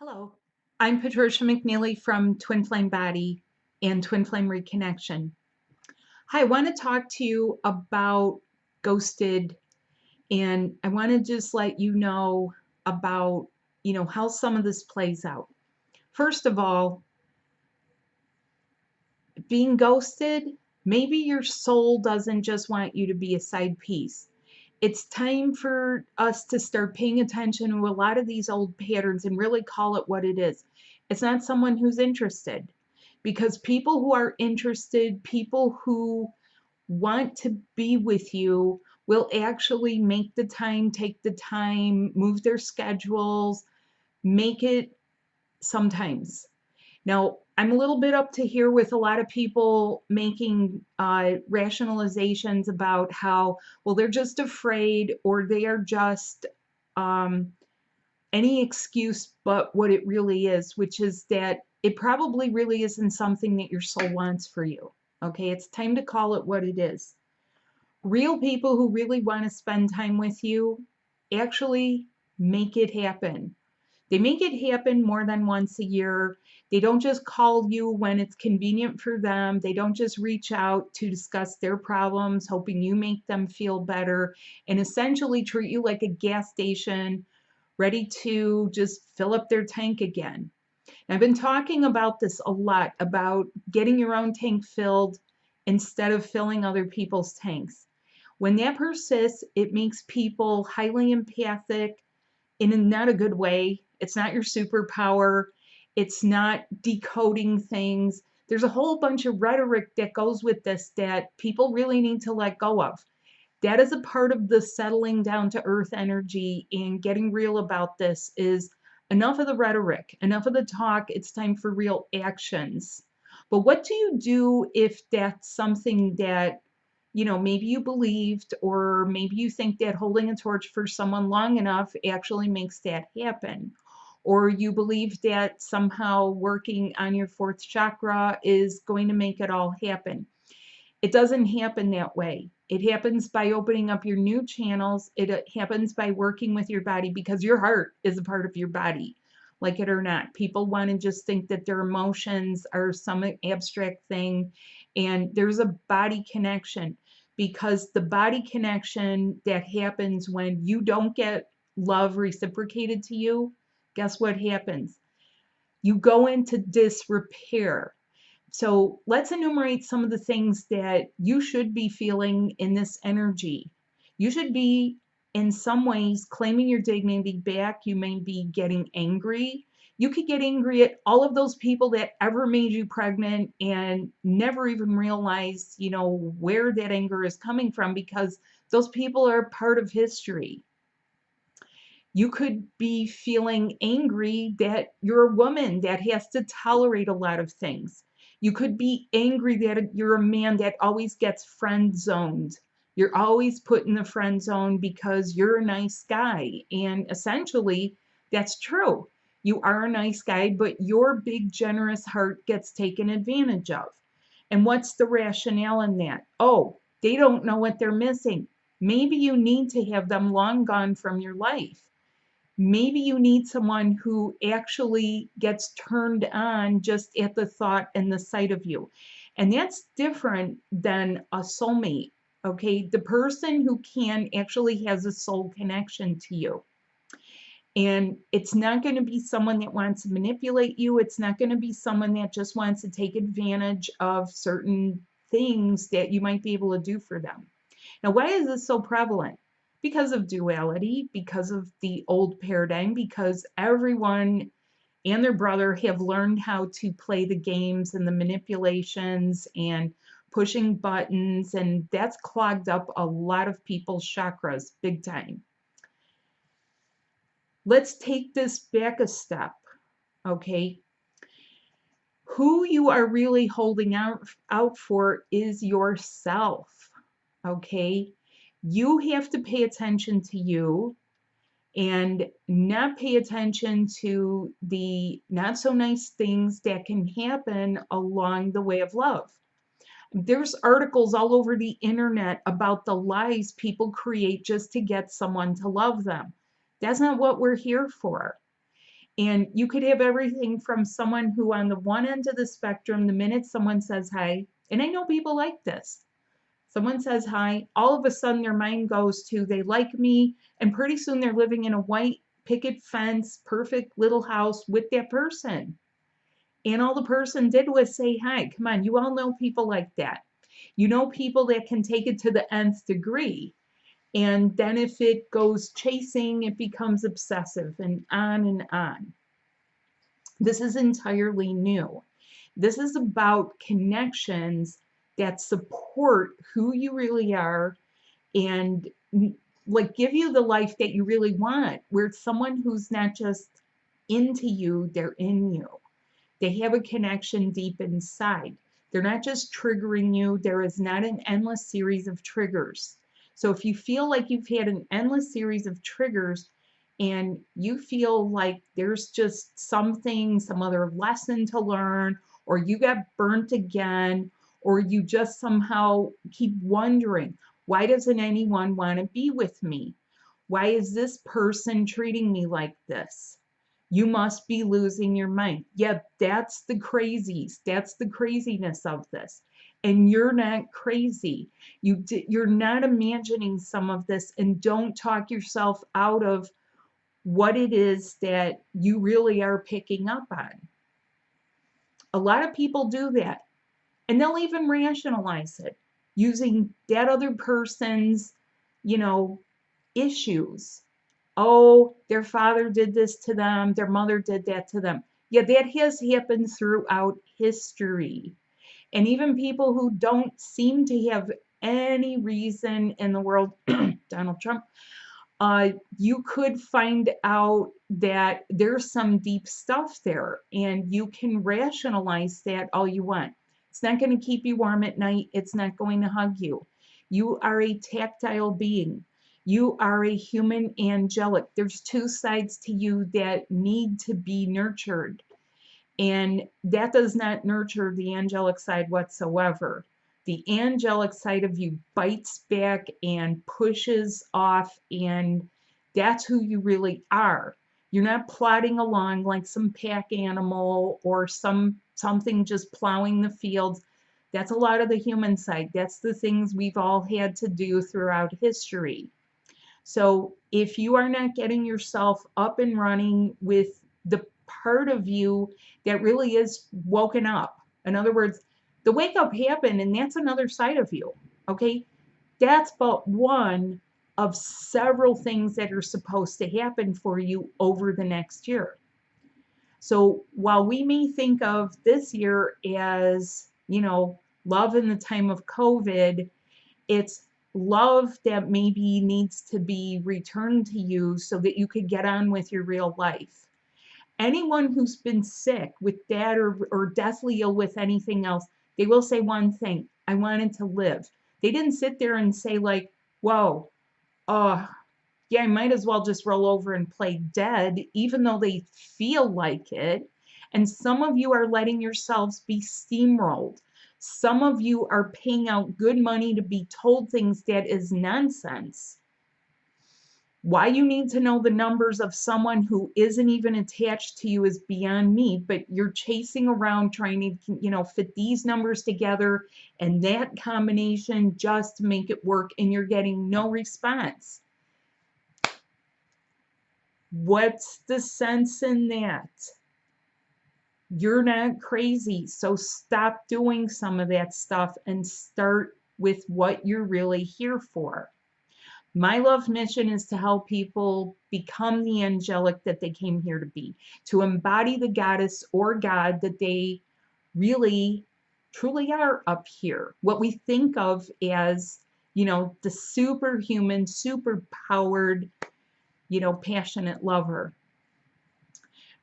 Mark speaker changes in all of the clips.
Speaker 1: Hello, I'm Patricia McNeely from Twin Flame Body and Twin Flame Reconnection. Hi, I want to talk to you about ghosted, and I want to just let you know about, how some of this plays out. First of all, being ghosted, maybe your soul doesn't just want you to be a side piece. It's time for us to start paying attention to a lot of these old patterns and really call it what it is. It's not someone who's interested, because people who are interested, people who want to be with you, will actually make the time, take the time, move their schedules, make it sometimes. Now, I'm a little bit up to here with a lot of people making rationalizations about how, well, they're just afraid, or they are just um, any excuse but what it really is, which is that it probably really isn't something that your soul wants for you. Okay, it's time to call it what it is. Real people who really want to spend time with you actually make it happen. They make it happen more than once a year. They don't just call you when it's convenient for them. They don't just reach out to discuss their problems, hoping you make them feel better, and essentially treat you like a gas station ready to just fill up their tank again. I've been talking about this a lot, about getting your own tank filled instead of filling other people's tanks. When that persists, it makes people highly empathic in not a good way. It's not your superpower. It's not decoding things. There's a whole bunch of rhetoric that goes with this that people really need to let go of. That is a part of the settling down to earth energy and getting real about this. Is enough of the rhetoric, enough of the talk. It's time for real actions. But what do you do if that's something that, maybe you believed, or maybe you think that holding a torch for someone long enough actually makes that happen? Or you believe that somehow working on your fourth chakra is going to make it all happen. It doesn't happen that way. It happens by opening up your new channels. It happens by working with your body, because your heart is a part of your body, like it or not. People want to just think that their emotions are some abstract thing, and there's a body connection, because the body connection that happens when you don't get love reciprocated to you, guess what happens? You go into disrepair. So let's enumerate some of the things that you should be feeling in this energy. You should be, in some ways, claiming your dignity back. You may be getting angry. You could get angry at all of those people that ever made you pregnant and never even realize, where that anger is coming from, because those people are part of history. You could be feeling angry that you're a woman that has to tolerate a lot of things. You could be angry that you're a man that always gets friend zoned. You're always put in the friend zone because you're a nice guy. And essentially, that's true. You are a nice guy, but your big, generous heart gets taken advantage of. And what's the rationale in that? Oh, they don't know what they're missing. Maybe you need to have them long gone from your life. Maybe you need someone who actually gets turned on just at the thought and the sight of you. And that's different than a soulmate, okay? The person who actually has a soul connection to you. And it's not going to be someone that wants to manipulate you. It's not going to be someone that just wants to take advantage of certain things that you might be able to do for them. Now, why is this so prevalent? Because of duality, because of the old paradigm, because everyone and their brother have learned how to play the games and the manipulations and pushing buttons, and that's clogged up a lot of people's chakras big time. Let's take this back a step, okay? Who you are really holding out for is yourself, okay? You have to pay attention to you and not pay attention to the not so nice things that can happen along the way of love. There's articles all over the internet about the lies people create just to get someone to love them. That's not what we're here for. And you could have everything from someone who on the one end of the spectrum, the minute someone says hi, and I know people like this, someone says hi, all of a sudden their mind goes to, they like me, and pretty soon they're living in a white picket fence, perfect little house with that person. And all the person did was say hi. Come on, you all know people like that. You know people that can take it to the nth degree. And then if it goes chasing, it becomes obsessive and on and on. This is entirely new. This is about connections that support who you really are and like give you the life that you really want, where it's someone who's not just into you, they're in you. They have a connection deep inside. They're not just triggering you. There is not an endless series of triggers. So if you feel like you've had an endless series of triggers and you feel like there's just something, some other lesson to learn, or you got burnt again, or you just somehow keep wondering, why doesn't anyone want to be with me? Why is this person treating me like this? You must be losing your mind. Yeah, that's the crazies. That's the craziness of this. And you're not crazy. You're not imagining some of this, and don't talk yourself out of what it is that you really are picking up on. A lot of people do that, and they'll even rationalize it using that other person's, you know, issues. Oh, their father did this to them, their mother did that to them. Yeah, that has happened throughout history. And even people who don't seem to have any reason in the world, Donald Trump, you could find out that there's some deep stuff there, and you can rationalize that all you want. It's not going to keep you warm at night. It's not going to hug you. You are a tactile being. You are a human angelic. There's two sides to you that need to be nurtured. And that does not nurture the angelic side whatsoever. The angelic side of you bites back and pushes off, and that's who you really are. You're not plodding along like some pack animal or something just plowing the fields. That's a lot of the human side. That's the things we've all had to do throughout history. So if you are not getting yourself up and running with the part of you that really is woken up, in other words, the wake up happened and that's another side of you, okay? That's but one of several things that are supposed to happen for you over the next year. So while we may think of this year as, love in the time of COVID, it's love that maybe needs to be returned to you so that you could get on with your real life. Anyone who's been sick with that or deathly ill with anything else, they will say one thing: I wanted to live. They didn't sit there and say, like, whoa, yeah, I might as well just roll over and play dead, even though they feel like it. And some of you are letting yourselves be steamrolled. Some of you are paying out good money to be told things that is nonsense. Why you need to know the numbers of someone who isn't even attached to you is beyond me, but you're chasing around trying to, fit these numbers together and that combination just to make it work, and you're getting no response. What's the sense in that? You're not crazy, so stop doing some of that stuff and start with what you're really here for. My love mission is to help people become the angelic that they came here to be, to embody the goddess or God that they really, truly are up here. What we think of as, the superhuman, super powered, passionate lover.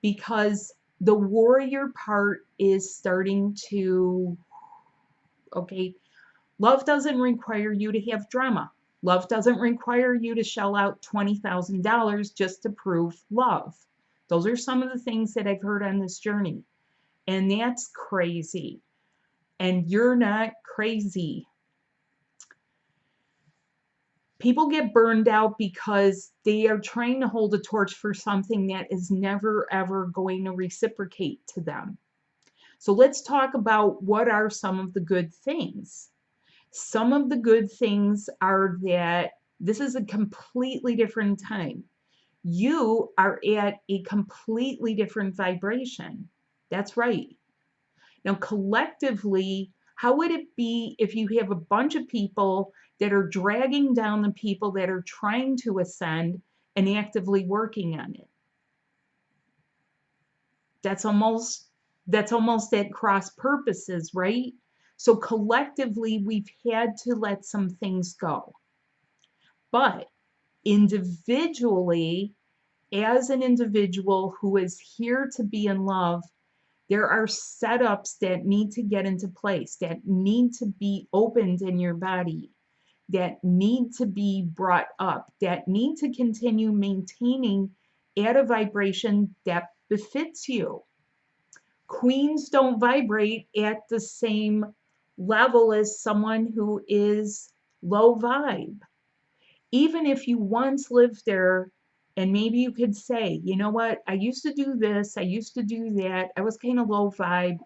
Speaker 1: Because the warrior part is starting to, okay, love doesn't require you to have drama. Love doesn't require you to shell out $20,000 just to prove love. Those are some of the things that I've heard on this journey. And that's crazy. And you're not crazy. People get burned out because they are trying to hold a torch for something that is never, ever going to reciprocate to them. So let's talk about what are some of the good things. Some of the good things are that this is a completely different time. You are at a completely different vibration. That's right. Now, collectively, how would it be if you have a bunch of people that are dragging down the people that are trying to ascend and actively working on it? That's almost at cross purposes, right? So collectively, we've had to let some things go. But individually, as an individual who is here to be in love, there are setups that need to get into place, that need to be opened in your body, that need to be brought up, that need to continue maintaining at a vibration that befits you. Queens don't vibrate at the same level as someone who is low vibe. Even if you once lived there, and maybe you could say, you know what, I used to do this, I used to do that, I was kind of low vibe,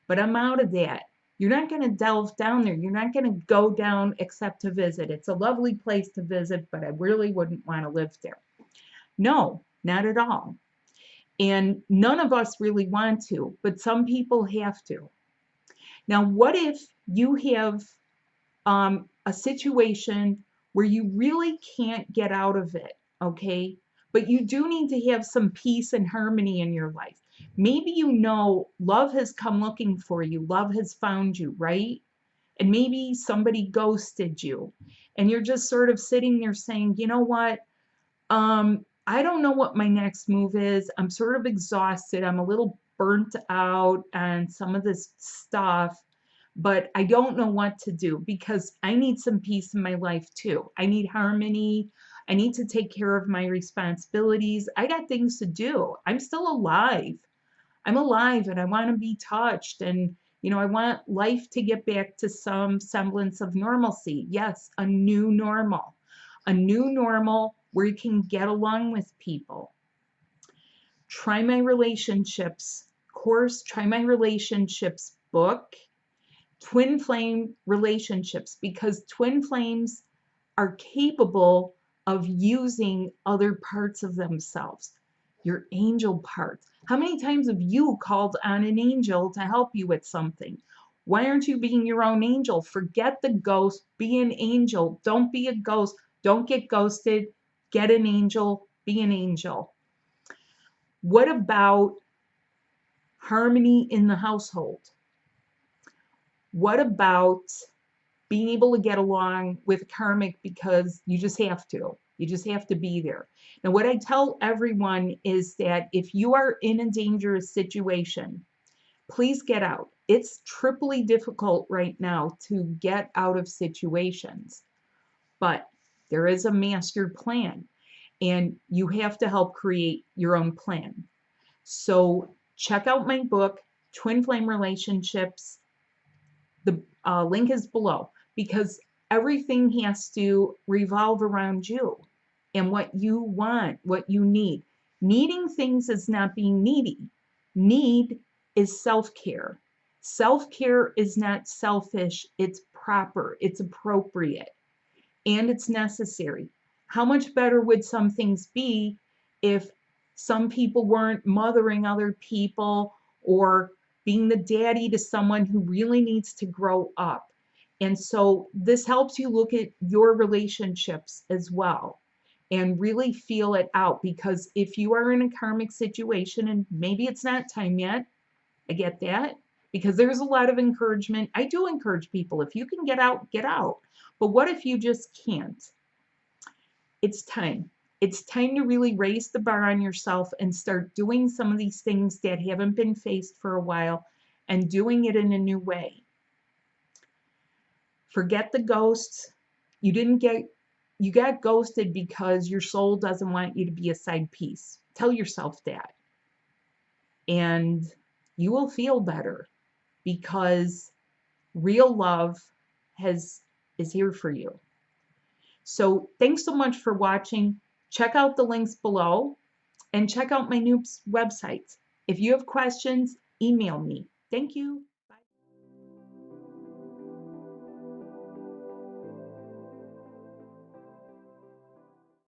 Speaker 1: but I'm out of that. You're not going to delve down there. You're not going to go down except to visit. It's a lovely place to visit, but I really wouldn't want to live there. No, not at all. And none of us really want to, but some people have to. Now, what if you have a situation where you really can't get out of it, okay? But you do need to have some peace and harmony in your life. Maybe you know love has come looking for you, love has found you, right? And maybe somebody ghosted you, and you're just sort of sitting there saying, you know what? I don't know what my next move is. I'm sort of exhausted. I'm a little burnt out on some of this stuff, but I don't know what to do because I need some peace in my life too. I need harmony. I need to take care of my responsibilities. I got things to do. I'm still alive. I'm alive and I want to be touched. And, you know, I want life to get back to some semblance of normalcy. Yes, a new normal. A new normal where you can get along with people. Try My Relationships course, Try My Relationships book, twin flame relationships, because twin flames are capable of using other parts of themselves, your angel parts. How many times have you called on an angel to help you with something? Why aren't you being your own angel? Forget the ghost, be an angel. Don't be a ghost. Don't get ghosted. Get an angel, be an angel. What about harmony in the household? What about being able to get along with karmic because you just have to? You just have to be there. Now, what I tell everyone is that if you are in a dangerous situation, please get out. It's triply difficult right now to get out of situations, but there is a master plan, and you have to help create your own plan. So check out my book, Twin Flame Relationships. The link is below, because everything has to revolve around you and what you want, what you need. Needing things is not being needy. Need is self-care. Self-care is not selfish, it's proper, it's appropriate, and it's necessary. How much better would some things be if some people weren't mothering other people or being the daddy to someone who really needs to grow up? And so this helps you look at your relationships as well and really feel it out, because if you are in a karmic situation and maybe it's not time yet, I get that, because there's a lot of encouragement. I do encourage people, if you can get out, get out. But what if you just can't? It's time. It's time to really raise the bar on yourself and start doing some of these things that haven't been faced for a while and doing it in a new way. Forget the ghosts. You got ghosted because your soul doesn't want you to be a side piece. Tell yourself that. And you will feel better, because real love is here for you. So thanks so much for watching. Check out the links below and check out my new websites. If you have questions, email me. Thank you.